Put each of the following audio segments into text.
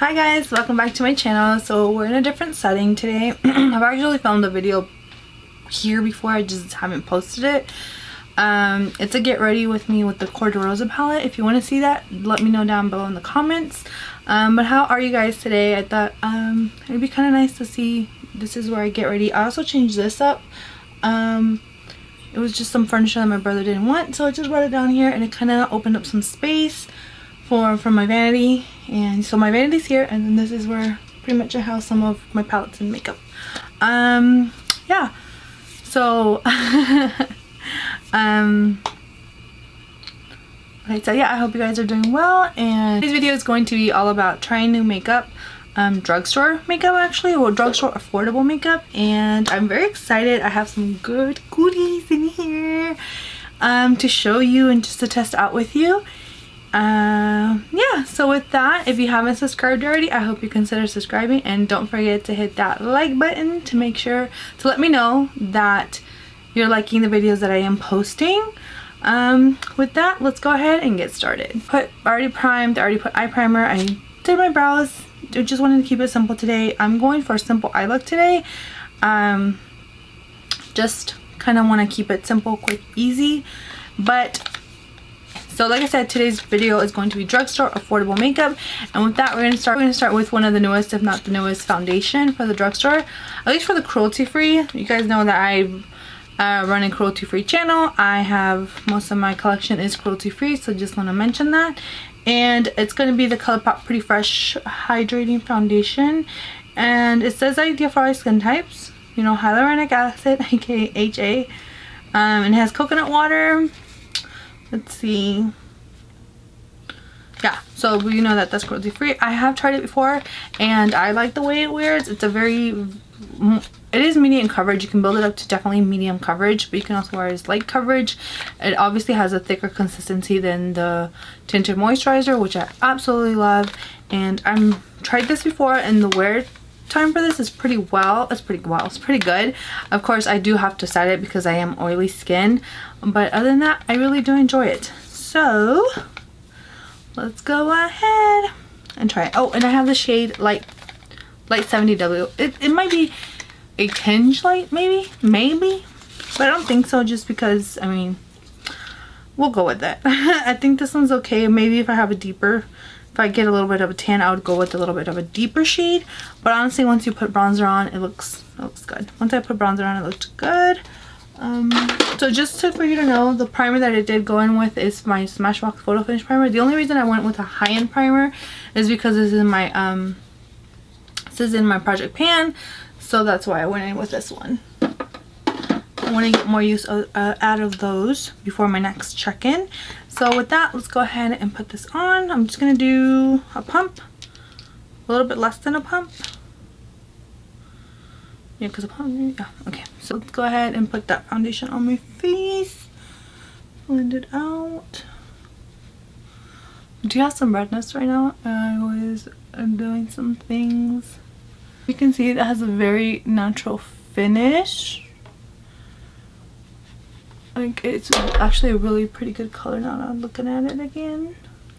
Hi guys, welcome back to my channel. So we're in a different setting today. I've actually filmed a video here before, I just haven't posted it. It's a get ready with me with the Cordorosa palette. If you want to see that, let me know down below in the comments. But how are you guys today? I thought it'd be kind of nice to see. This is where I get ready. I also changed this up. It was just some furniture that my brother didn't want, so I just brought it down here, and it kind of opened up some space for my vanity. And so my vanity's here, and then this is where pretty much I have some of my palettes and makeup. Yeah, so okay, so yeah, I hope you guys are doing well, and today's video is going to be all about trying new makeup, drugstore makeup actually, or drugstore affordable makeup. And I'm very excited. I have some good goodies in here to show you and just to test out with you. Yeah, so with that, if you haven't subscribed already, I hope you consider subscribing, and don't forget to hit that like button to make sure to let me know that you're liking the videos that I am posting. With that, let's go ahead and get started. Already primed, I already put eye primer, I did my brows. I just wanted to keep it simple today. I'm going for a simple eye look today. Just kind of want to keep it simple, quick, easy. But so like I said, today's video is going to be drugstore affordable makeup, and with that, we're gonna start with one of the newest, if not the newest, foundation for the drugstore, at least for the cruelty-free. You guys know that I run a cruelty-free channel. I have most of my collection is cruelty-free, so just want to mention that. And it's going to be the Colourpop Pretty Fresh Hydrating Foundation, and it says ideal for all skin types. You know, hyaluronic acid, aka HA, and it has coconut water. Let's see. Yeah, so you know that that's cruelty free. I have tried it before, and I like the way it wears. It's a very, it is medium coverage. You can build it up to definitely medium coverage, but you can also wear it as light coverage. It obviously has a thicker consistency than the tinted moisturizer, which I absolutely love. And I'm tried this before, and the wear time for this is pretty good. Of course, I do have to set it because I am oily skin, but other than that, I really do enjoy it. So let's go ahead and try it. Oh, and I have the shade light 70W. It might be a tinge light, maybe, but I don't think so, just because, I mean, we'll go with it. I think this one's okay. Maybe if I have a deeper, if I get a little bit of a tan, I would go with a little bit of a deeper shade. But honestly, once you put bronzer on, it looks good. Once I put bronzer on, it looked good. So just for you to know, the primer that I did go in with is my Smashbox Photo Finish primer. The only reason I went with a high-end primer is because this is in my project pan, so that's why I went in with this one. I want to get more use out of those before my next check-in. So with that, let's go ahead and put this on. I'm just going to do a pump, a little bit less than a pump. Yeah, because a pump, yeah, okay. So let's go ahead and put that foundation on my face. Blend it out. I do have some redness right now. I was doing some things. You can see it has a very natural finish. Like, it's actually a really pretty good color now that I'm looking at it again.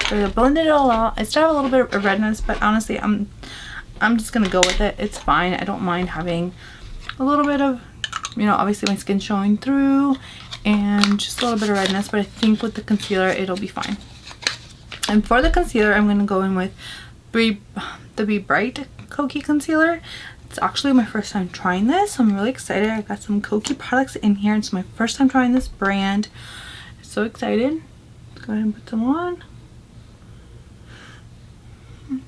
So I blended it all out. I still have a little bit of redness, but honestly, I'm just gonna go with it. It's fine. I don't mind having a little bit of, you know, obviously my skin showing through and just a little bit of redness, but I think with the concealer it'll be fine. And for the concealer, I'm gonna go in with the Be Bright Kokie concealer. It's actually my first time trying this, so I'm really excited. I got some Kokie products in here. It's my first time trying this brand. So excited. Let's go ahead and put them on.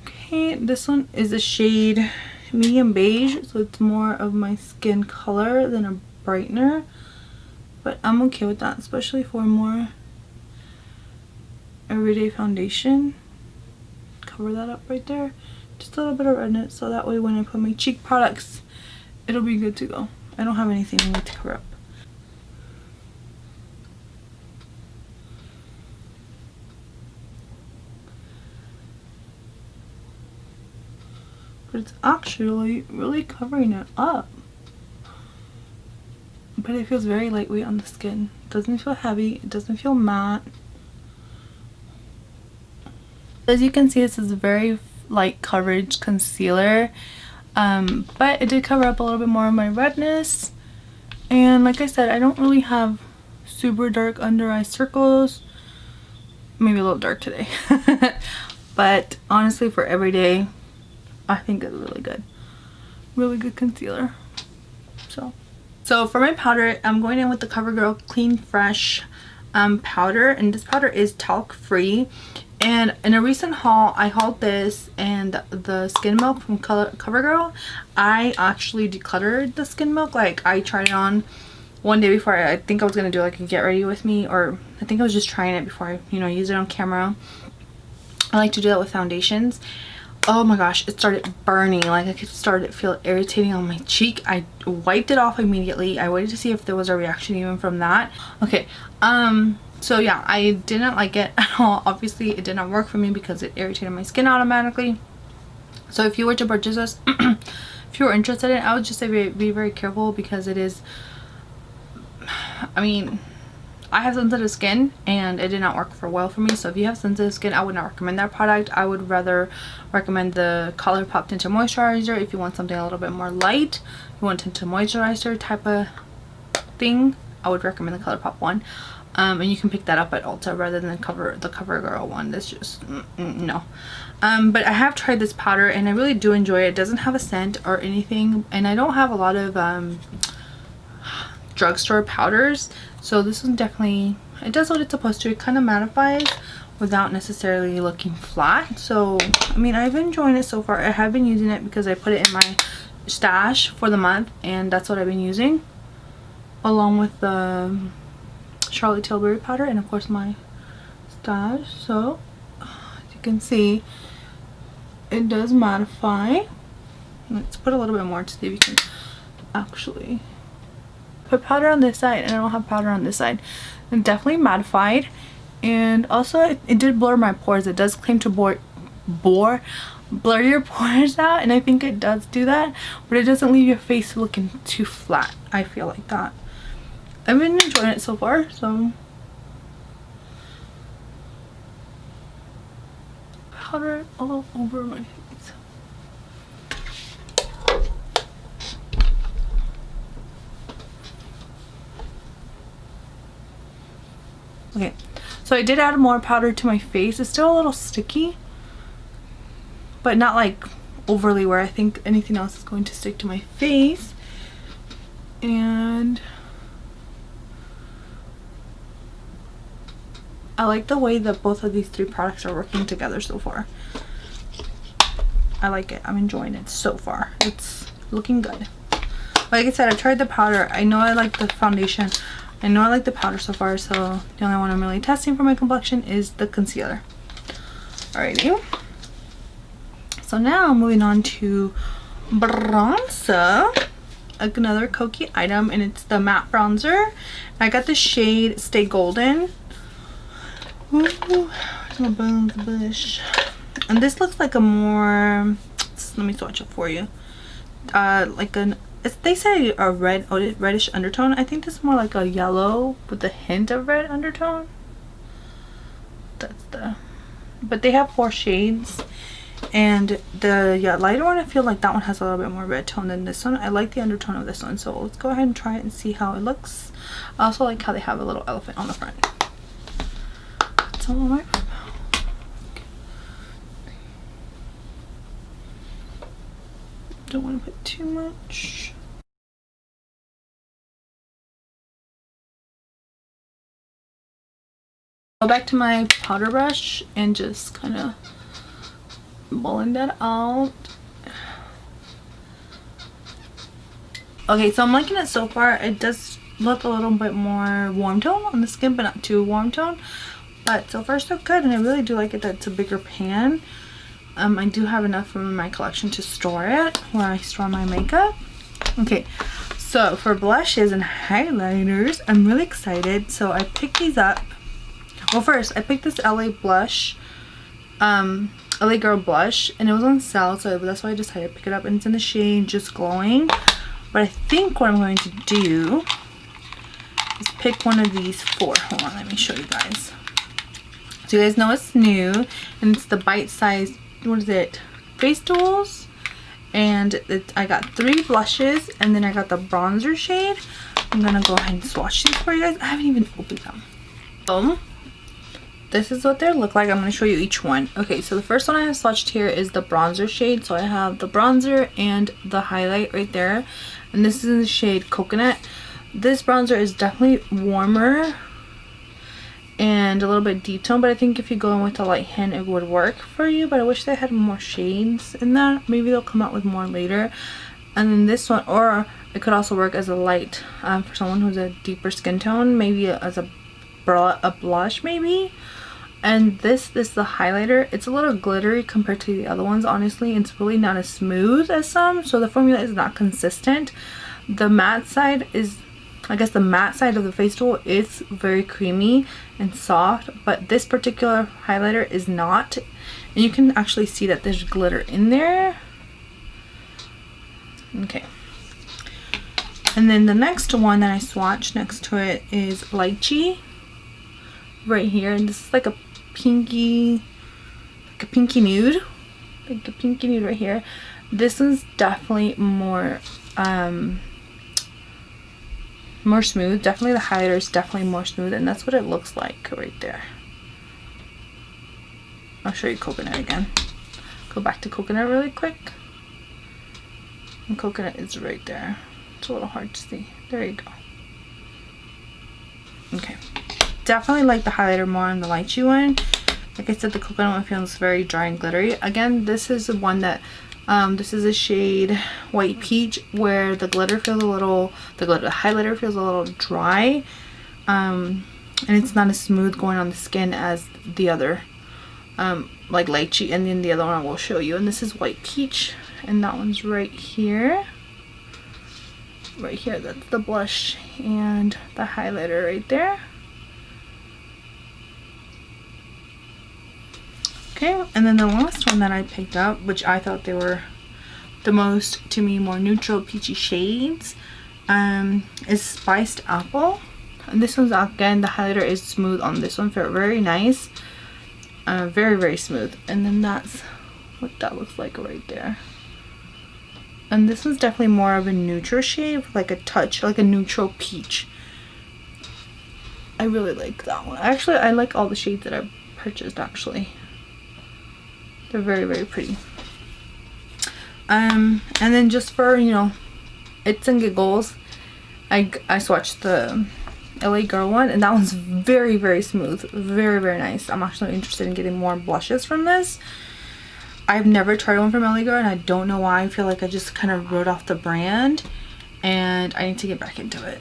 Okay, this one is a shade medium beige, so it's more of my skin color than a brightener. But I'm okay with that, especially for more everyday foundation. Cover that up right there. Just a little bit of redness, so that way when I put my cheek products, it'll be good to go. I don't have anything I need to cover up. But it's actually really covering it up. But it feels very lightweight on the skin. It doesn't feel heavy. It doesn't feel matte. As you can see, this is very light coverage concealer, but it did cover up a little bit more of my redness. And like I said, I don't really have super dark under eye circles. Maybe a little dark today. But honestly, for everyday, I think it's really good. Really good concealer. So for my powder, I'm going in with the CoverGirl Clean Fresh powder. And this powder is talc free. And in a recent haul, I hauled this and the skin milk from CoverGirl. I actually decluttered the skin milk. Like, I tried it on one day before I think I was going to do like a get ready with me, or I think I was just trying it before I, you know, use it on camera. I like to do that with foundations. Oh my gosh, it started burning. Like, I could start to feel irritating on my cheek. I wiped it off immediately. I waited to see if there was a reaction even from that. Okay, so yeah, I didn't like it at all. Obviously, it did not work for me because it irritated my skin automatically. So if you were to purchase this, if you were interested in it, I would just say be very careful, because it is, I mean, I have sensitive skin and it did not work well for me. So if you have sensitive skin, I would not recommend that product. I would rather recommend the Colourpop Tinted Moisturizer if you want something a little bit more light. If you want tinted moisturizer type of thing, I would recommend the Colourpop one. And you can pick that up at Ulta rather than the CoverGirl one. That's just no. But I have tried this powder and I really do enjoy it. It doesn't have a scent or anything, and I don't have a lot of drugstore powders, so this one definitely, it does what it's supposed to. It kind of mattifies without necessarily looking flat. So I mean, I've enjoyed it so far. I have been using it because I put it in my stash for the month, and that's what I've been using, along with the Charlotte Tilbury powder and of course my stash. So as you can see, it does mattify. Let's put a little bit more to see if you can actually put powder on this side, and I don't have powder on this side. It definitely mattified, and also it did blur my pores. It does claim to blur your pores out, and I think it does do that, but it doesn't leave your face looking too flat. I feel like that. I've been enjoying it so far. So powder all over my face. Okay, so I did add more powder to my face. It's still a little sticky, but not like overly where I think anything else is going to stick to my face. And I like the way that both of these three products are working together so far. I like it. I'm enjoying it so far. It's looking good. Like I said, I tried the powder. I know I like the foundation. I know I like the powder so far, so the only one I'm really testing for my complexion is the concealer. Alrighty. So now moving on to bronzer. Another Kokie item, and it's the matte bronzer. I got the shade Stay Golden. Ooh, where's my bush? And this looks like a more, let me swatch it for you. Like they say a reddish undertone. I think this is more like a yellow with a hint of red undertone. That's the, but they have 4 shades, and the lighter one, I feel like that one has a little bit more red tone than this one. I like the undertone of this one, so let's go ahead and try it and see how it looks. I also like how they have a little elephant on the front. So my don't want to put too much. Go back to my powder brush and just kind of blend that out. Okay, so I'm liking it so far. It does look a little bit more warm tone on the skin, but not too warm tone. But so far so good, and I really do like it that it's a bigger pan. I do have enough room in my collection to store it, where I store my makeup. Okay, so for blushes and highlighters, I'm really excited. So I picked these up. Well, first I picked this LA blush, LA Girl blush, and it was on sale, so that's why I decided to pick it up. And it's in the shade Just Glowing. But I think what I'm going to do is pick one of these 4. Hold on, let me show you guys. So you guys know it's new, and it's the bite-sized, what is it, face tools, and I got 3 blushes, and then I got the bronzer shade. I'm gonna go ahead and swatch these for you guys. I haven't even opened them. Boom. This is what they look like. I'm going to show you each one. Okay, so the first one I have swatched here is the bronzer shade. So I have the bronzer and the highlight right there. And this is in the shade Coconut. This bronzer is definitely warmer and a little bit deep tone, but I think if you go in with a light hand, it would work for you. But I wish they had more shades in that. Maybe they'll come out with more later. And then this one, or it could also work as a light for someone who's a deeper skin tone, maybe as a blush maybe. And this is the highlighter. It's a little glittery compared to the other ones, honestly. It's really not as smooth as some, so the formula is not consistent. The matte side is, I guess the matte side of the face tool is very creamy and soft, but this particular highlighter is not. And you can actually see that there's glitter in there. Okay. And then the next one that I swatched next to it is Lychee. Right here, and this is like a pinky nude, like a pinky nude right here. This is definitely more smooth. Definitely the highlighter is definitely more smooth, and that's what it looks like right there. I'll show you Coconut again. Go back to Coconut really quick, and Coconut is right there. It's a little hard to see. There you go. Okay. Definitely like the highlighter more on the Lychee one. Like I said, the Coconut one feels very dry and glittery. Again, this is the one that this is a shade White Peach, where the glitter feels a little, the highlighter feels a little dry, and it's not as smooth going on the skin as the other like Lychee. And then the other one I will show you, and this is White Peach, and that one's right here. Right here, that's the blush and the highlighter right there. Okay, and then the last one that I picked up, which I thought they were the most, to me, more neutral peachy shades, is Spiced Apple. And this one's, again, the highlighter is smooth on this one, very nice, very smooth. And then that's what that looks like right there. And this one's definitely more of a neutral shade with like a touch, like a neutral peach. I really like that one. Actually, I like all the shades that I purchased, actually. They're very pretty. And then just for, you know, it's and giggles, I swatched the LA Girl one, and that one's very smooth, very nice. I'm actually interested in getting more blushes from this. I've never tried one from LA Girl, and I don't know why. I feel like I just kind of wrote off the brand, and I need to get back into it.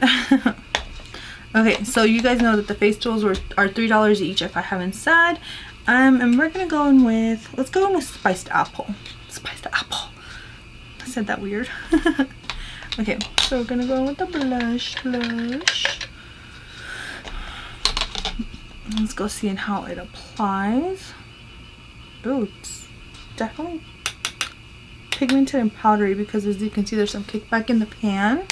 Okay, so you guys know that the face tools are $3 each, if I haven't said. And we're gonna go in with, let's go in with Spiced Apple. Spiced Apple. I said that weird. Okay, so we're gonna go in with the blush. Let's go see how it applies. Ooh, it's definitely pigmented and powdery, because as you can see, there's some kickback in the pan.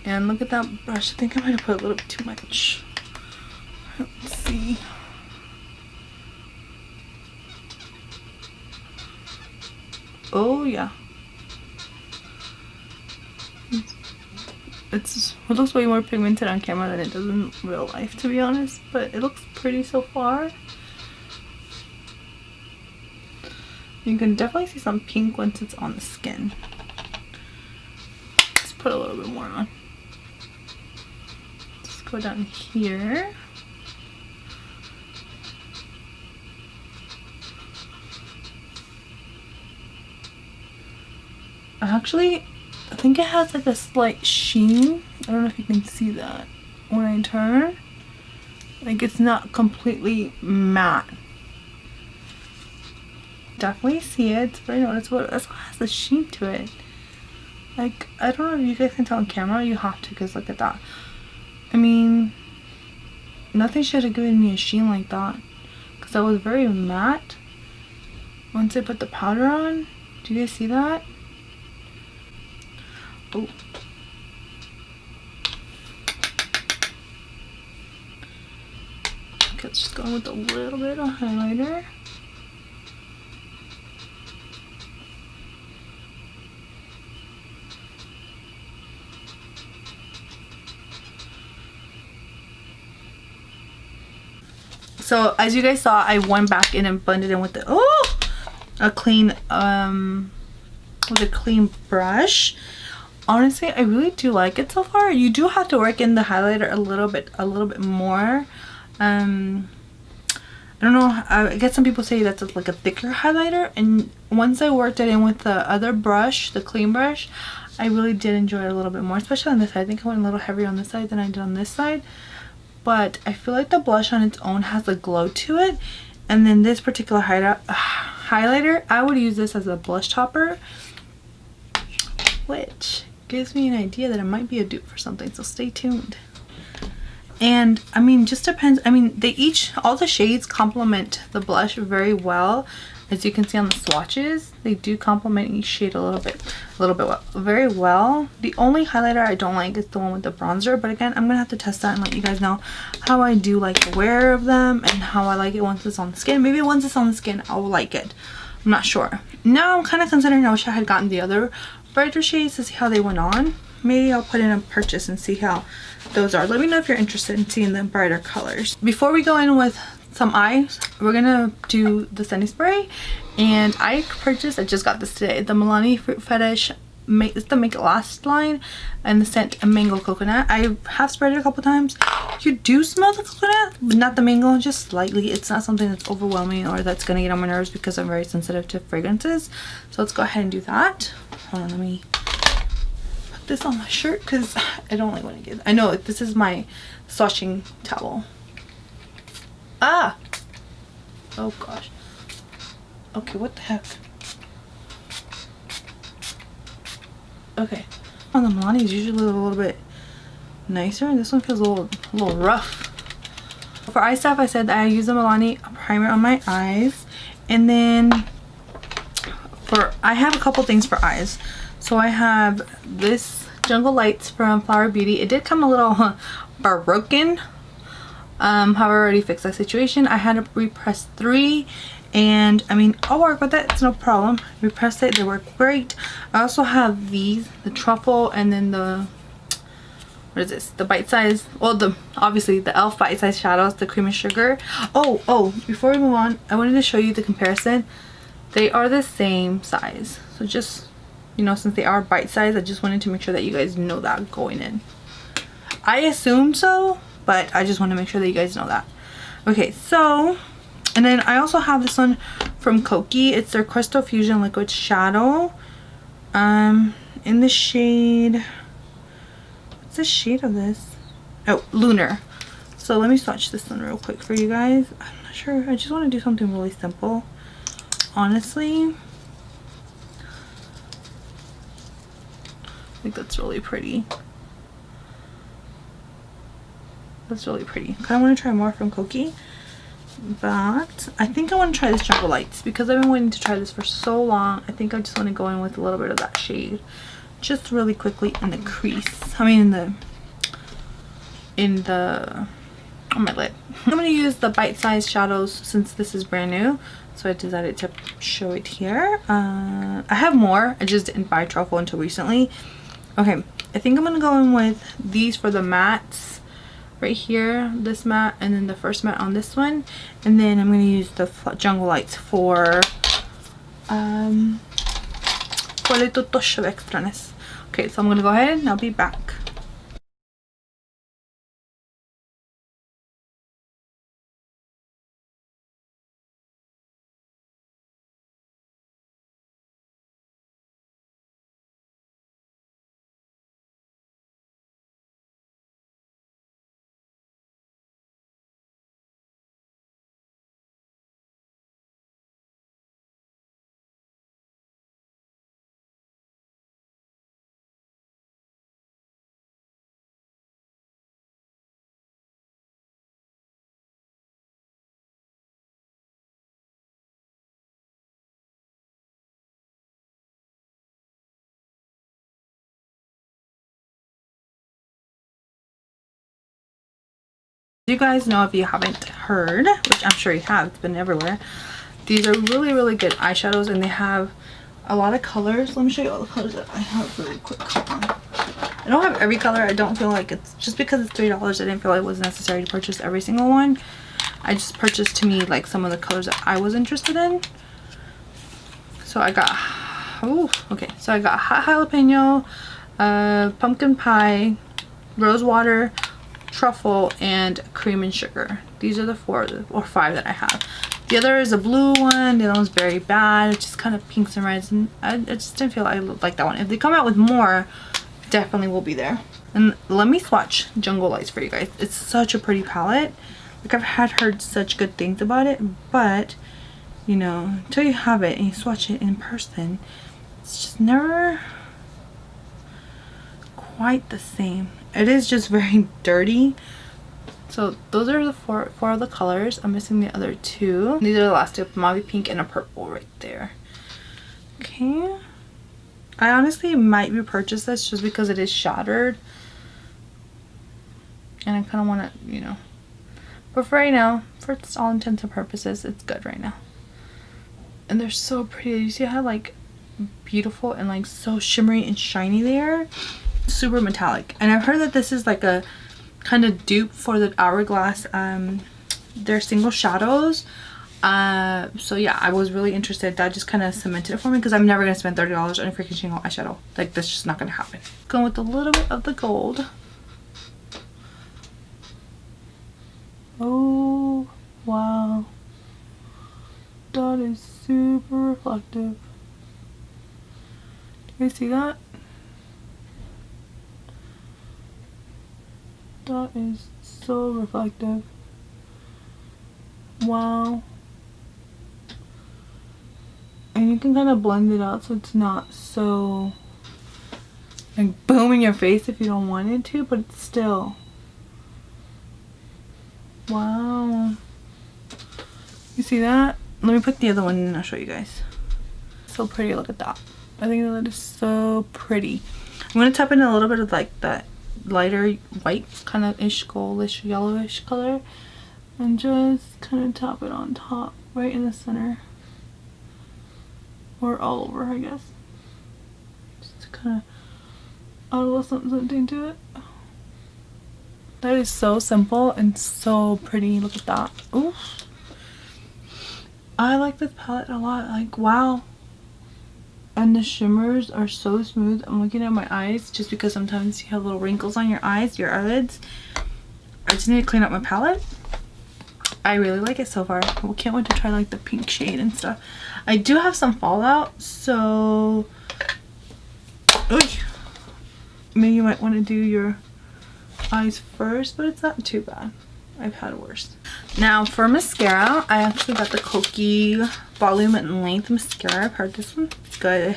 And look at that brush. I think I might have put a little bit too much. Let's see. Oh yeah, it looks way more pigmented on camera than it does in real life, to be honest, but it looks pretty so far. You can definitely see some pink once it's on the skin. Let's put a little bit more on. Just go down here. Actually, I think it has like a slight sheen. I don't know if you can see that when I turn. Like, it's not completely matte. Definitely see it. It's very noticeable. That's what has the sheen to it. Like, I don't know if you guys can tell on camera. You have to, because look at that. I mean, nothing should have given me a sheen like that, because that was very matte. Once I put the powder on, do you guys see that? Oh. Okay, let's just go with a little bit of highlighter. So as you guys saw, I went back in and blended in with the a clean brush. Honestly, I really do like it so far. You do have to work in the highlighter a little bit more. I don't know, I guess some people say that's like a thicker highlighter, and once I worked it in with the other brush, the clean brush, I really did enjoy it a little bit more, especially on this side. I think I went a little heavier on this side than I did on this side, but I feel like the blush on its own has a glow to it. And then this particular highlighter, I would use this as a blush topper, which gives me an idea that it might be a dupe for something, so stay tuned. And I mean, just depends. I mean, all the shades complement the blush very well. As you can see on the swatches, they do complement each shade a little bit very well. The only highlighter I don't like is the one with the bronzer, but again, I'm gonna have to test that and let you guys know how I do like the wear of them and how I like it once it's on the skin. Maybe once it's on the skin, I'll like it. I'm not sure. Now I'm kind of considering, I wish I had gotten the other brighter shades to see how they went on. Maybe I'll put in a purchase and see how those are. Let me know if you're interested in seeing the brighter colors. Before we go in with some eyes, we're gonna do the setting spray. And I just got this today, the Milani Fruit Fetish, it's the Make It Last line, and the scent Mango Coconut. I have sprayed it a couple times. You do smell the coconut, but not the mango, just slightly. It's not something that's overwhelming or that's gonna get on my nerves because I'm very sensitive to fragrances. So let's go ahead and do that. Hold on, let me put this on my shirt because I don't like when it gets, I know this is my swatching towel. Ah! Oh gosh. Okay, what the heck? Okay. On the Milani is usually a little bit nicer, and this one feels a little rough. For eye stuff, I said that I use the Milani primer on my eyes, and then I have a couple things for eyes. So I have this Jungle Lights from Flower Beauty. It did come a little broken. However, I already fixed that situation. I had to repress 3, and I mean, I'll work with it, it's no problem. Repress it, they work great. I also have these, the truffle, and then the, what is this, the bite size, well, obviously the E.L.F bite size shadows, the cream and sugar. Oh, before we move on, I wanted to show you the comparison. They are the same size, so just, you know, since they are bite size, I just wanted to make sure that you guys know that going in. I assumed so, but I just want to make sure that you guys know that. Okay, so, and then I also have this one from Koki. It's their Crystal Fusion Liquid Shadow. In the shade, what's the shade of this? Oh, Lunar. So let me swatch this one real quick for you guys. I'm not sure. I just want to do something really simple, honestly. I think that's really pretty. That's really pretty. I kind of want to try more from Koki, but I think I want to try this Jungle Lights because I've been waiting to try this for so long. I think I just want to go in with a little bit of that shade, just really quickly in the crease. I mean, in the on my lid. I'm going to use the bite-sized shadows since this is brand new, so I decided to show it here. I have more. I just didn't buy truffle until recently. Okay, I think I'm going to go in with these for the mattes. Right here, this matte, and then the first matte on this one, and then I'm going to use the Jungle Lights for tutto extraness. Okay, so I'm going to go ahead and I'll be back. You guys know, if you haven't heard, which I'm sure you have, it's been everywhere, these are really, really good eyeshadows, and they have a lot of colors. Let me show you all the colors that I have really quick. Hold on. I don't have every color. I don't feel like it's just because it's $3, I didn't feel like it was necessary to purchase every single one. I just purchased to me like some of the colors that I was interested in. So I got, oh, okay. So I got hot jalapeno, pumpkin pie, rose water, truffle, and cream and sugar. These are the 4 or 5 that I have. The other is a blue one. The other one's very bad. It's just kind of pinks and reds, and I just didn't feel I like that one. If they come out with more, definitely will be there. And let me swatch Jungle Lights for you guys. It's such a pretty palette. Like, I've heard such good things about it, but you know, until you have it and you swatch it in person, it's just never quite the same. It is just very dirty. So those are the four of the colors. I'm missing the other 2. These are the last 2, mauve pink and a purple right there. Okay. I honestly might repurchase this just because it is shattered. And I kind of want to, you know. But for right now, for all intents and purposes, it's good right now. And they're so pretty. You see how like beautiful and like so shimmery and shiny they are? Super metallic. And I've heard that this is like a kind of dupe for the Hourglass, their single shadows. So yeah, I was really interested. That just kind of cemented it for me because I'm never gonna spend $30 on a freaking single eyeshadow. Like, that's just not gonna happen. Going with a little bit of the gold. Oh wow, that is super reflective. Do you see that? That is so reflective. Wow. And you can kind of blend it out so it's not so like boom in your face if you don't want it to, but it's still, wow. You see that? Let me put the other one in and I'll show you guys. So pretty, look at that. I think that is so pretty. I'm gonna tap in a little bit of like that lighter white kind of ish, goldish, yellowish color, and just kind of tap it on top right in the center, or all over, I guess, just to kind of add a little something to it. That is so simple and so pretty. Look at that. Ooh, I like this palette a lot. Like, wow. And the shimmers are so smooth. I'm looking at my eyes just because sometimes you have little wrinkles on your eyes, your eyelids. I just need to clean up my palette. I really like it so far. I can't wait to try like the pink shade and stuff. I do have some fallout, so maybe you might want to do your eyes first, but it's not too bad. I've had worse. Now for mascara, I actually got the Kokie Volume and Length mascara. I've heard this one. It's good.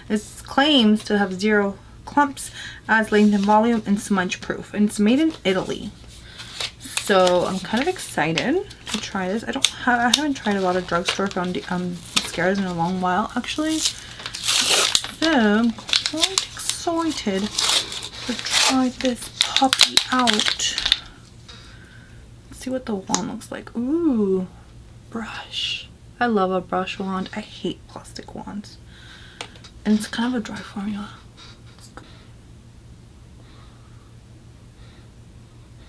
It claims to have 0 clumps, adds length and volume, and smudge proof. And it's made in Italy. So I'm kind of excited to try this. I haven't tried a lot of drugstore mascaras in a long while actually. So I'm quite excited to try this puppy out. See what the wand looks like. Ooh, brush. I love a brush wand. I hate plastic wands. And it's kind of a dry formula.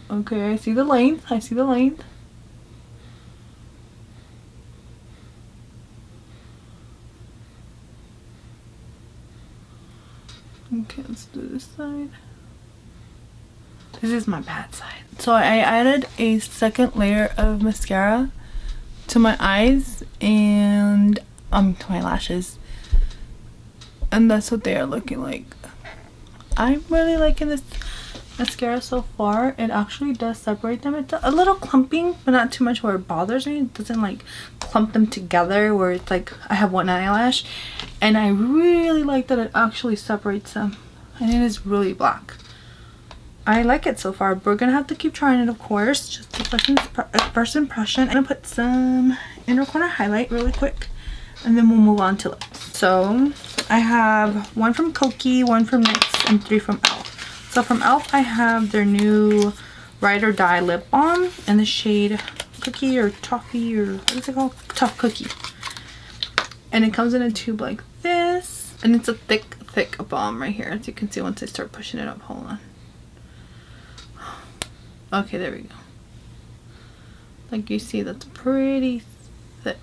Okay, I see the length. I see the length. Okay, let's do this side. This is my bad side. So I added a second layer of mascara to my eyes and to my lashes. And that's what they are looking like. I'm really liking this mascara so far. It actually does separate them. It's a little clumping, but not too much where it bothers me. It doesn't like clump them together where it's like I have one eyelash. And I really like that it actually separates them. And it is really black. I like it so far. We're gonna have to keep trying it, of course. Just a first impression. I'm gonna put some inner corner highlight really quick, and then we'll move on to lips. So I have 1 from Kokie, 1 from NYX, and 3 from E.L.F. So from E.L.F. I have their new Ride or Die lip balm in the shade Cookie or Toffee, or what is it called? Tough Cookie. And it comes in a tube like this, and it's a thick balm right here, as you can see once I start pushing it up. Hold on. Okay, there we go. Like you see, that's pretty thick.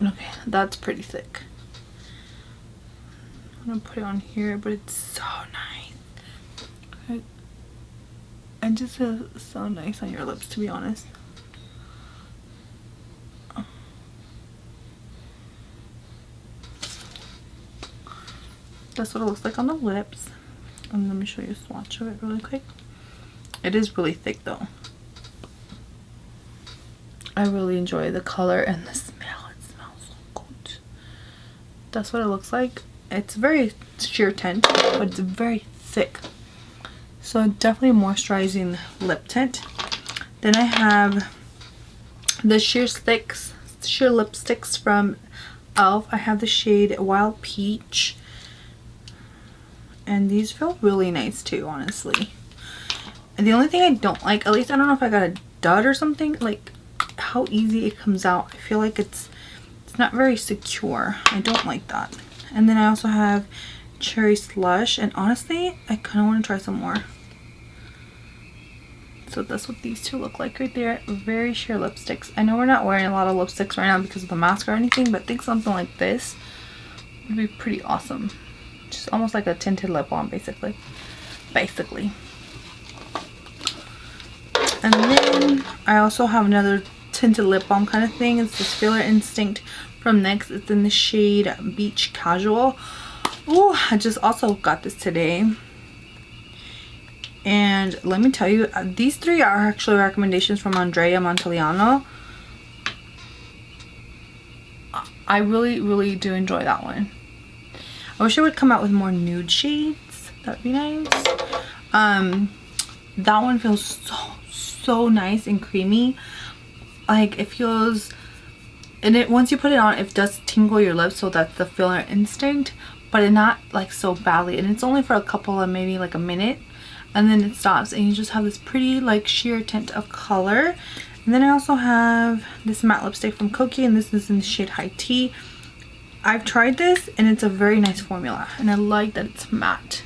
Okay, that's pretty thick. I'm gonna put it on here, but it's so nice. It just feels so nice on your lips, to be honest. That's what it looks like on the lips. And let me show you a swatch of it really quick. It is really thick though. I really enjoy the color and the smell. It smells so good. That's what it looks like. It's very sheer tint, but it's very thick. So definitely moisturizing lip tint. Then I have the sheer lipsticks from E.L.F. I have the shade Wild Peach. And these feel really nice too, honestly. And the only thing I don't like, at least I don't know if I got a dud or something, like how easy it comes out. I feel like it's not very secure. I don't like that. And then I also have Cherry Slush, and honestly I kind of want to try some more. So that's what these two look like right there. Very sheer lipsticks. I know we're not wearing a lot of lipsticks right now because of the mask or anything, but I think something like this would be pretty awesome. Just almost like a tinted lip balm, basically. And then I also have another tinted lip balm kind of thing. It's this Filler Instinct from NYX. It's in the shade Beach Casual. Oh, I just also got this today. And let me tell you, these three are actually recommendations from Andrea Montellano. I really do enjoy that one. I wish it would come out with more nude shades. That'd be nice. That one feels so nice and creamy. Like it feels, and it once you put it on, it does tingle your lips. So that's the Filler Instinct, but it's not like so badly. And it's only for a couple of maybe like a minute, and then it stops, and you just have this pretty like sheer tint of color. And then I also have this matte lipstick from Kokie, and this is in the shade High Tea. I've tried this and it's a very nice formula, and I like that it's matte.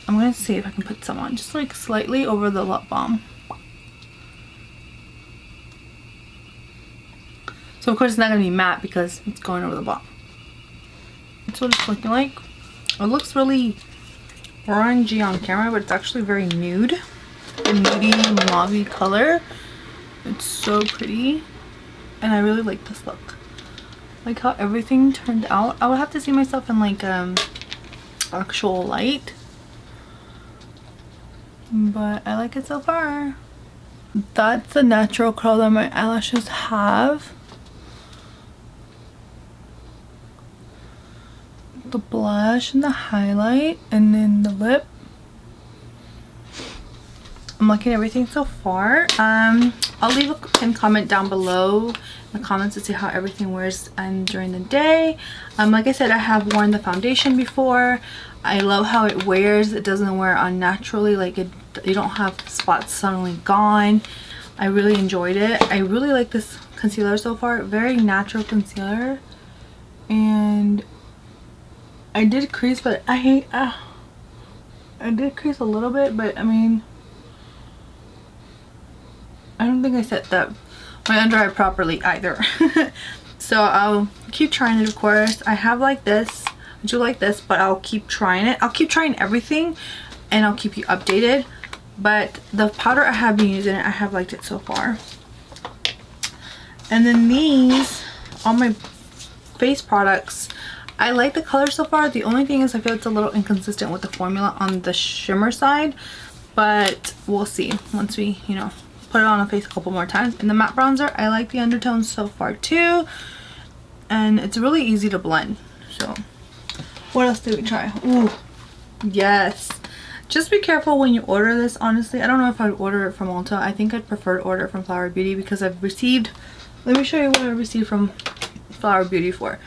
I'm gonna see if I can put some on just like slightly over the lip balm. So of course it's not gonna be matte because it's going over the balm. That's what it's looking like. It looks really orangey on camera, but it's actually very nude. A nudie mauve color. It's so pretty. And I really like this look. Like how everything turned out. I would have to see myself in like actual light. But I like it so far. That's the natural curl that my eyelashes have. The blush and the highlight, and then the lip. I'm liking everything so far. I'll leave a pin comment down below in the comments to see how everything wears during the day. Like I said, I have worn the foundation before. I love how it wears. It doesn't wear unnaturally, like you don't have spots suddenly gone. I really enjoyed it. I really like this concealer so far. Very natural concealer. And I did crease, but I did crease a little bit, but I mean, I don't think I set that my under eye properly either. So I'll keep trying it, of course. I have like this. I do like this, but I'll keep trying it. I'll keep trying everything and I'll keep you updated. But the powder I have been using, I have liked it so far. And then these, all my face products, I like the color so far. The only thing is I feel it's a little inconsistent with the formula on the shimmer side, but we'll see once we, you know, put it on the face a couple more times. And the matte bronzer, I like the undertones so far too, and it's really easy to blend. So what else did we try? Ooh, yes. Just be careful when you order this, honestly. I don't know if I'd order it from Ulta. I think I'd prefer to order it from Flower Beauty because I've received, let me show you what I received from Flower Beauty for.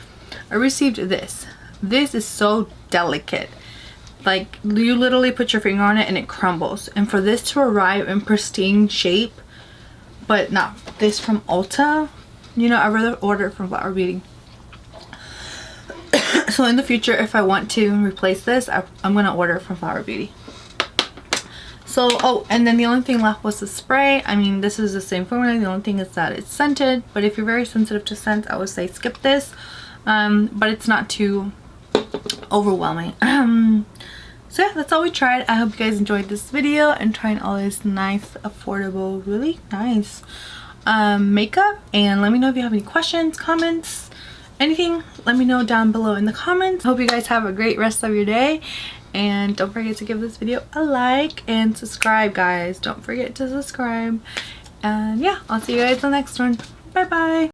I received this. This is so delicate. Like, you literally put your finger on it and it crumbles. And for this to arrive in pristine shape, but not this from Ulta, you know, I'd rather order it from Flower Beauty. So in the future, if I want to replace this, I'm gonna order it from Flower Beauty. So, oh, and then the only thing left was the spray. I mean, this is the same formula. The only thing is that it's scented, but if you're very sensitive to scents, I would say skip this. But it's not too overwhelming. So yeah, that's all we tried. I hope you guys enjoyed this video and trying all this nice, affordable, really nice makeup. And let me know if you have any questions, comments, anything. Let me know down below in the comments. Hope you guys have a great rest of your day. And don't forget to give this video a like and subscribe, guys. Don't forget to subscribe. And yeah, I'll see you guys in the next one. Bye bye.